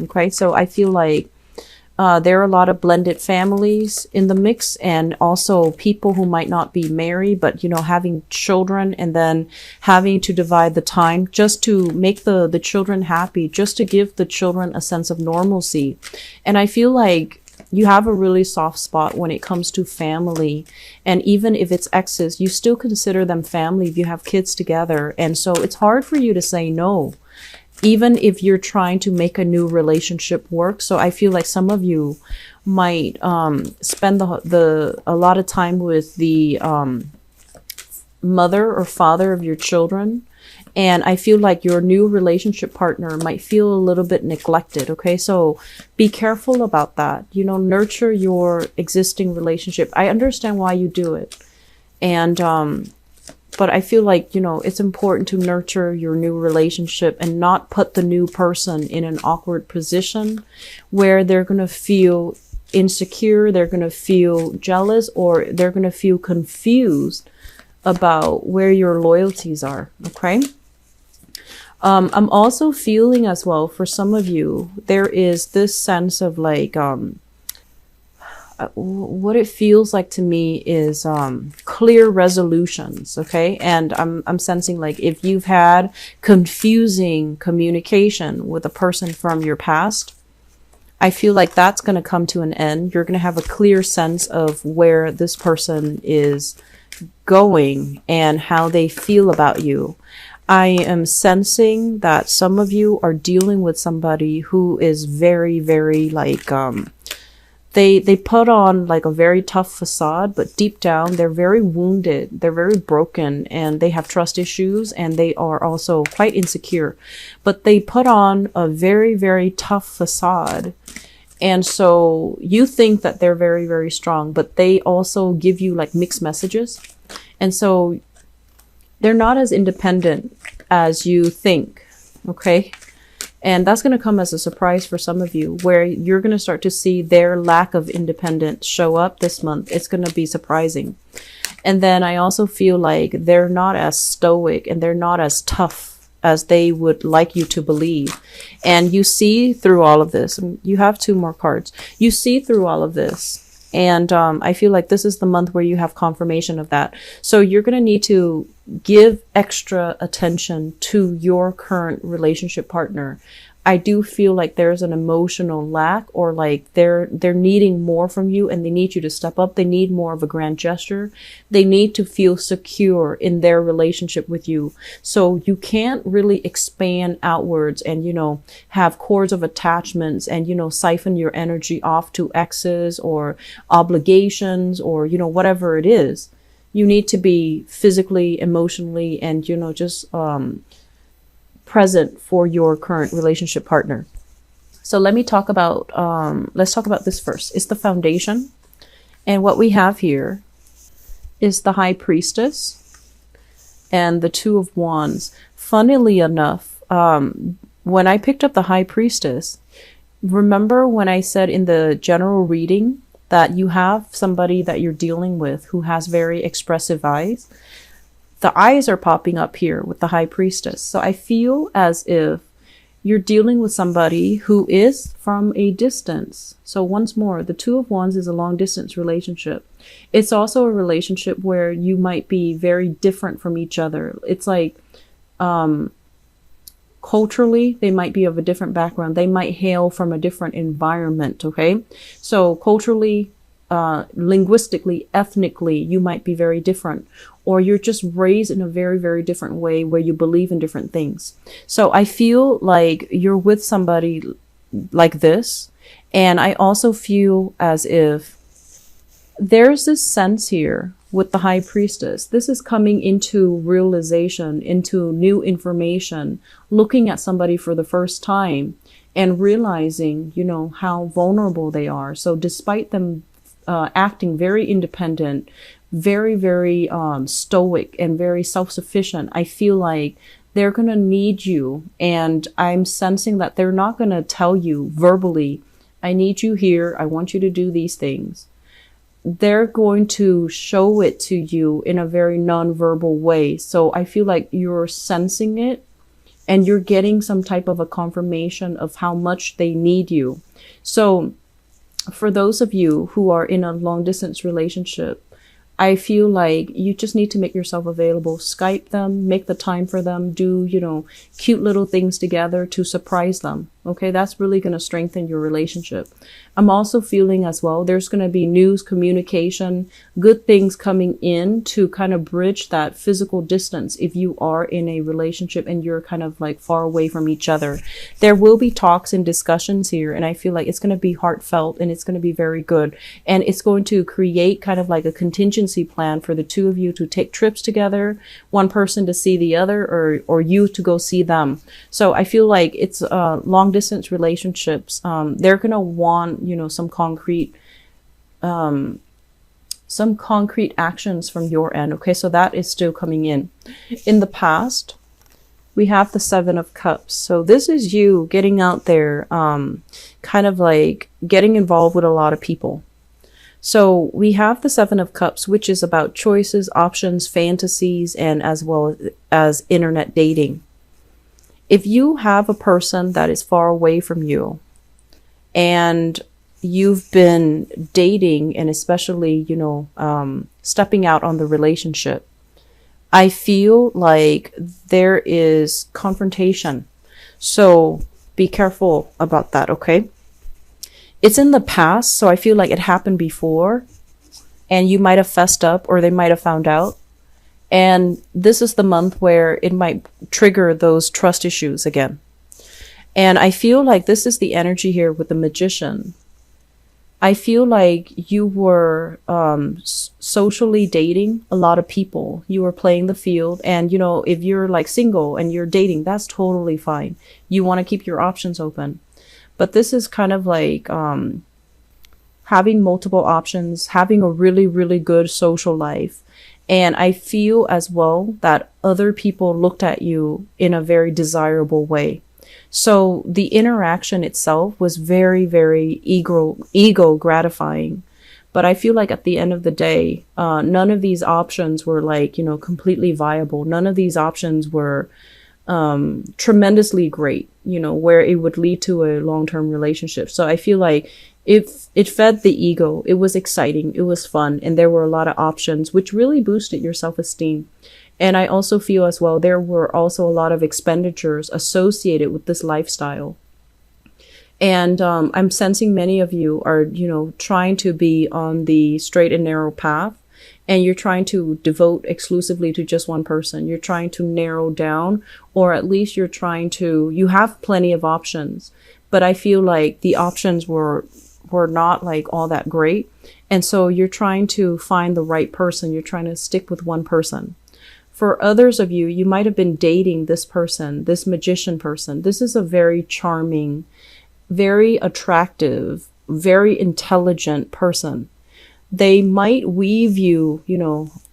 Okay, so I feel like there are a lot of blended families in the mix, and also people who might not be married, but having children, and then having to divide the time just to make the children happy, just to give the children a sense of normalcy. And I feel like you have a really soft spot when it comes to family. And even if it's exes, you still consider them family if you have kids together. And so it's hard for you to say no, even if you're trying to make a new relationship work. So I feel like some of you might spend a lot of time with the mother or father of your children. And I feel like your new relationship partner might feel a little bit neglected. Okay, so be careful about that. Nurture your existing relationship. I understand why you do it. And but I feel like, it's important to nurture your new relationship and not put the new person in an awkward position where they're going to feel insecure, they're going to feel jealous, or they're going to feel confused about where your loyalties are. Okay. I'm also feeling as well, for some of you, there is this sense of like, what it feels like to me is clear resolutions. Okay, and I'm sensing like if you've had confusing communication with a person from your past, I feel like that's going to come to an end. You're going to have a clear sense of where this person is going and how they feel about you. I am sensing that some of you are dealing with somebody who is very, very like, they put on like a very tough facade, but deep down they're very wounded, they're very broken, and they have trust issues, and they are also quite insecure. But they put on a very, very tough facade. And so you think that they're very, very strong, but they also give you like mixed messages. And so they're not as independent as you think. Okay. And that's going to come as a surprise for some of you, where you're going to start to see their lack of independence show up this month. It's going to be surprising. And then I also feel like they're not as stoic and they're not as tough as they would like you to believe. And you see through all of this. You have 2 more cards. You see through all of this. And I feel like this is the month where you have confirmation of that. So you're going to need to give extra attention to your current relationship partner. I do feel like there's an emotional lack, or like they're needing more from you, and they need you to step up. They need more of a grand gesture. They need to feel secure in their relationship with you. So you can't really expand outwards and, have cords of attachments and, siphon your energy off to exes or obligations or, whatever it is. You need to be physically, emotionally, and, just, present for your current relationship partner. So let's talk about this first. It's the foundation. And what we have here is the High Priestess and the Two of Wands. Funnily enough, when I picked up the High Priestess, remember when I said in the general reading that you have somebody that you're dealing with who has very expressive eyes? The eyes are popping up here with the High Priestess. So I feel as if you're dealing with somebody who is from a distance. So once more, the Two of Wands is a long distance relationship. It's also a relationship where you might be very different from each other. It's like, culturally, they might be of a different background. They might hail from a different environment. Okay. So culturally, linguistically, ethnically, you might be very different, or you're just raised in a very, very different way where you believe in different things. So I feel like you're with somebody like this. And I also feel as if there's this sense here with the High Priestess. This is coming into realization, into new information, looking at somebody for the first time and realizing, how vulnerable they are. So despite them acting very independent, very, very stoic and very self-sufficient, I feel like they're going to need you. And I'm sensing that they're not going to tell you verbally, I need you here, I want you to do these things. They're going to show it to you in a very non-verbal way. So I feel like you're sensing it and you're getting some type of a confirmation of how much they need you. So for those of you who are in a long distance relationship, I feel like you just need to make yourself available. Skype them, make the time for them, do, cute little things together to surprise them. Okay, that's really going to strengthen your relationship. I'm also feeling as well, there's going to be news, communication, good things coming in to kind of bridge that physical distance if you are in a relationship and you're kind of like far away from each other. There will be talks and discussions here, and I feel like it's going to be heartfelt and it's going to be very good. And it's going to create kind of like a contingency plan for the two of you to take trips together, one person to see the other, or you to go see them. So I feel like it's long distance relationships. They're going to want, some concrete actions from your end. Okay, so that is still coming in. In the past, we have the 7 of Cups. So this is you getting out there, kind of like getting involved with a lot of people. So we have the 7 of Cups, which is about choices, options, fantasies, and as well as internet dating. If you have a person that is far away from you and you've been dating and especially, stepping out on the relationship, I feel like there is confrontation. So be careful about that, okay? It's in the past, so I feel like it happened before and you might have fessed up or they might have found out. And this is the month where it might trigger those trust issues again. And I feel like this is the energy here with the Magician. I feel like you were socially dating a lot of people. You were playing the field. And, if you're like single and you're dating, that's totally fine. You want to keep your options open. But this is kind of like having multiple options, having a really, really good social life. And I feel as well that other people looked at you in a very desirable way. So the interaction itself was very, very ego gratifying. But I feel like at the end of the day, none of these options were like, completely viable. None of these options were tremendously great, where it would lead to a long-term relationship. So I feel like if it fed the ego, it was exciting, it was fun, and there were a lot of options, which really boosted your self-esteem. And I also feel as well, there were also a lot of expenditures associated with this lifestyle. And I'm sensing many of you are, trying to be on the straight and narrow path. And you're trying to devote exclusively to just one person. You're trying to narrow down, or at least you have plenty of options. But I feel like the options were not like all that great. And so you're trying to find the right person. You're trying to stick with one person. For others of you, you might have been dating this person, this Magician person. This is a very charming, very attractive, very intelligent person. They might weave you,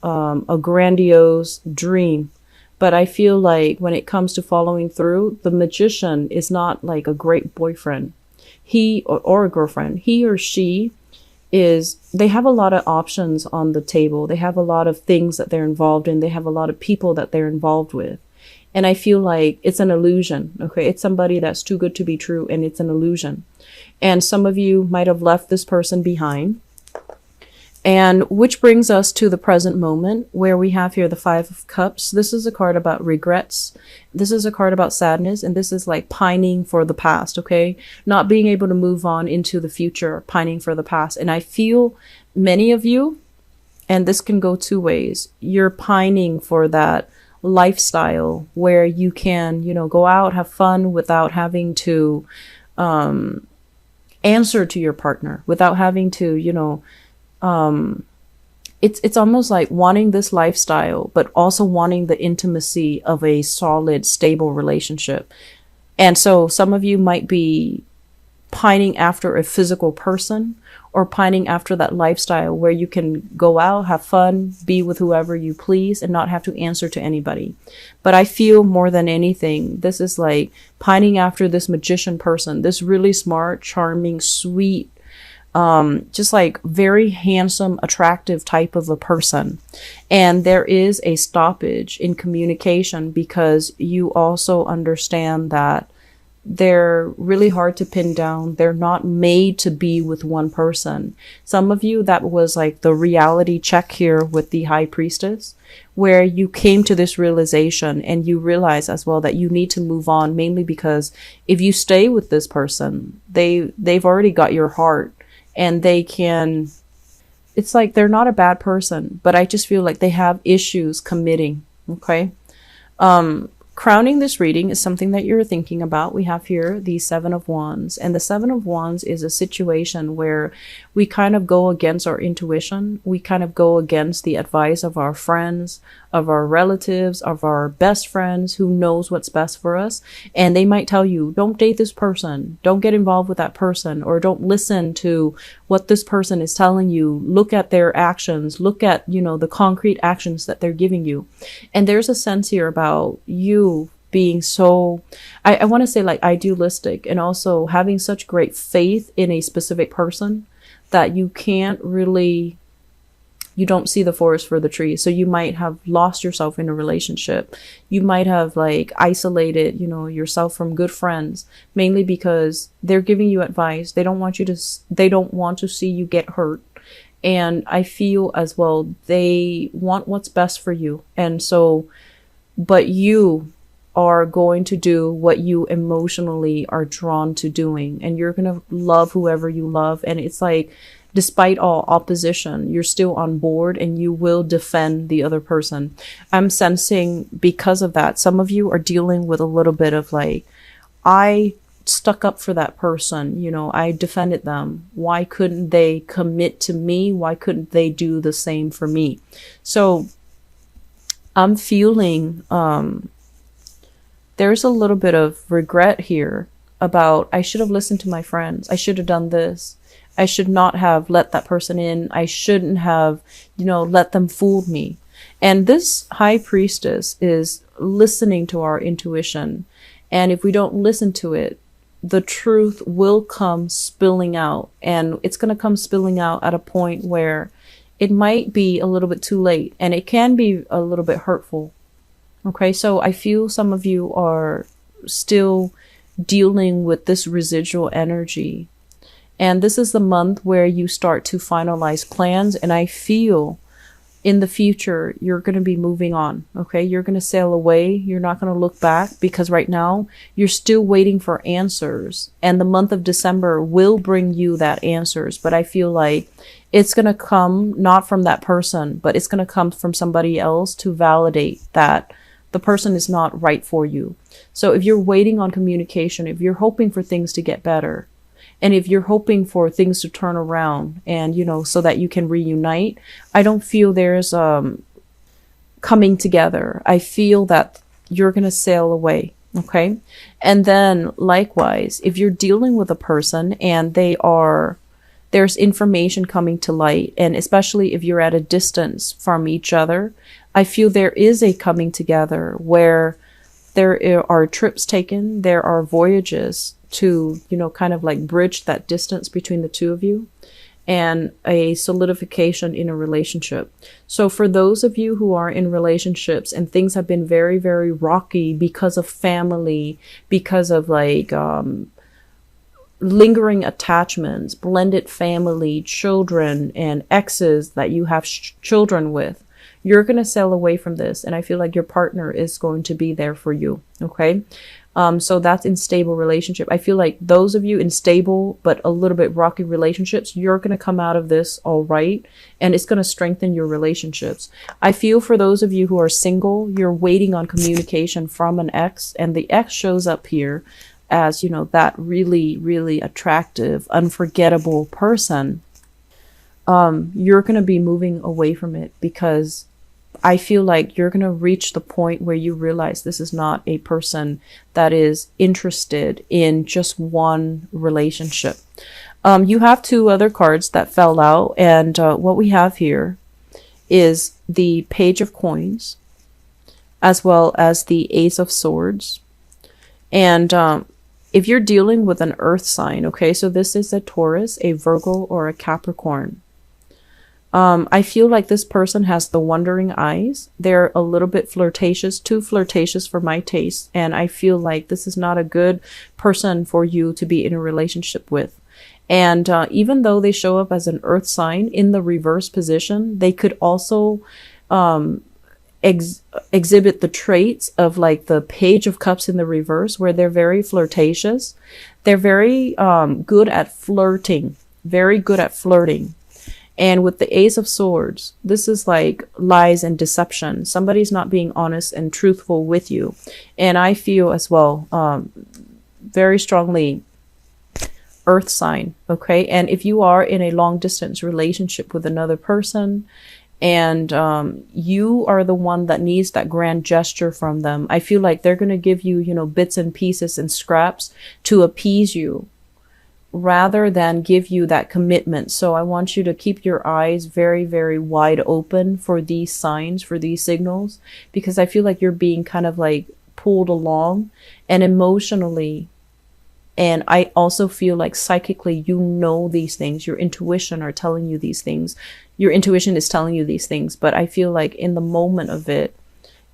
a grandiose dream. But I feel like when it comes to following through, the Magician is not like a great boyfriend. Or a girlfriend. He or she they have a lot of options on the table. They have a lot of things that they're involved in. They have a lot of people that they're involved with. And I feel like it's an illusion. Okay. It's somebody that's too good to be true, and it's an illusion. And some of you might have left this person behind. And which brings us to the present moment, where we have here the 5 of Cups. This is a card about regrets. This is a card about sadness. And this is like pining for the past, okay? Not being able to move on into the future, pining for the past. And I feel many of you, and this can go 2 ways, you're pining for that lifestyle where you can, go out, have fun without having to answer to your partner, without having to, it's almost like wanting this lifestyle, but also wanting the intimacy of a solid, stable relationship. And so some of you might be pining after a physical person, or pining after that lifestyle where you can go out, have fun, be with whoever you please, and not have to answer to anybody. But I feel more than anything, this is like pining after this Magician person, this really smart, charming, sweet, just like very handsome, attractive type of a person. And there is a stoppage in communication because you also understand that they're really hard to pin down. They're not made to be with one person. Some of you, that was like the reality check here with the High Priestess, where you came to this realization and you realize as well that you need to move on, mainly because if you stay with this person, they've already got your heart, and they can, it's like they're not a bad person, but I just feel like they have issues committing. Okay. Crowning this reading is something that you're thinking about. We have here the Seven of Wands, and the Seven of Wands is a situation where we kind of go against our intuition. We kind of go against the advice of our friends, of our relatives, of our best friends who knows what's best for us. And they might tell you, don't date this person, don't get involved with that person, or don't listen to what this person is telling you. Look at their actions, look at, the concrete actions that they're giving you. And there's a sense here about you being so, I want to say like idealistic, and also having such great faith in a specific person that you can't really, you don't see the forest for the trees. So you might have lost yourself in a relationship. You might have like isolated, yourself from good friends, mainly because they're giving you advice. They don't want to see you get hurt. And I feel as well, they want what's best for you. And so, but you are going to do what you emotionally are drawn to doing, and you're going to love whoever you love. And it's like, despite all opposition, you're still on board and you will defend the other person. I'm sensing because of that, some of you are dealing with a little bit of like, I stuck up for that person, I defended them. Why couldn't they commit to me? Why couldn't they do the same for me? So I'm feeling, there's a little bit of regret here about, I should have listened to my friends. I should have done this. I should not have let that person in. I shouldn't have, let them fool me. And this High Priestess is listening to our intuition. And if we don't listen to it, the truth will come spilling out. And it's going to come spilling out at a point where it might be a little bit too late. And it can be a little bit hurtful. Okay, so I feel some of you are still dealing with this residual energy. And this is the month where you start to finalize plans. And I feel in the future, you're going to be moving on. Okay, you're going to sail away. You're not going to look back, because right now you're still waiting for answers. And the month of December will bring you that answers. But I feel like it's going to come not from that person, but it's going to come from somebody else to validate that the person is not right for you. So if you're waiting on communication, if you're hoping for things to get better, and if you're hoping for things to turn around and, so that you can reunite, I don't feel there's coming together. I feel that you're going to sail away. Okay. And then likewise, if you're dealing with a person and there's information coming to light, and especially if you're at a distance from each other, I feel there is a coming together where there are trips taken, there are voyages to, kind of like bridge that distance between the two of you, and a solidification in a relationship. So for those of you who are in relationships and things have been very, very rocky because of family, because of like, lingering attachments, blended family, children, and exes that you have children with, you're going to sail away from this. And I feel like your partner is going to be there for you. Okay. So that's in stable relationship. I feel like those of you in stable, but a little bit rocky relationships, you're going to come out of this all right. And it's going to strengthen your relationships. I feel for those of you who are single, you're waiting on communication from an ex, and the ex shows up here as, that really, really attractive, unforgettable person. You're going to be moving away from it, because I feel like you're going to reach the point where you realize this is not a person that is interested in just one relationship. You have two other cards that fell out, and what we have here is the Page of Coins, as well as the Ace of Swords. And If you're dealing with an earth sign, okay, so this is a Taurus, a Virgo, or a Capricorn. I feel like this person has the wandering eyes. They're a little bit flirtatious, too flirtatious for my taste. And I feel like this is not a good person for you to be in a relationship with. And even though they show up as an earth sign in the reverse position, they could also exhibit the traits of like the Page of Cups in the reverse, where they're very flirtatious. They're very good at flirting, very good at flirting. And with the Ace of Swords, this is like lies and deception. Somebody's not being honest and truthful with you. And I feel as well, very strongly earth sign. Okay. And if you are in a long distance relationship with another person, and you are the one that needs that grand gesture from them, I feel like they're going to give you, bits and pieces and scraps to appease you, rather than give you that commitment. So I want you to keep your eyes very, very wide open for these signs, for these signals, because I feel like you're being kind of like pulled along, and emotionally, and I also feel like psychically, these things. Your intuition are telling you these things. Your intuition is telling you these things, but I feel like in the moment of it,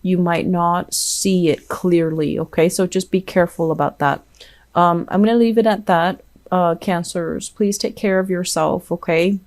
you might not see it clearly. Okay, so just be careful about that. I'm going to leave it at that. Cancers, please take care of yourself, okay?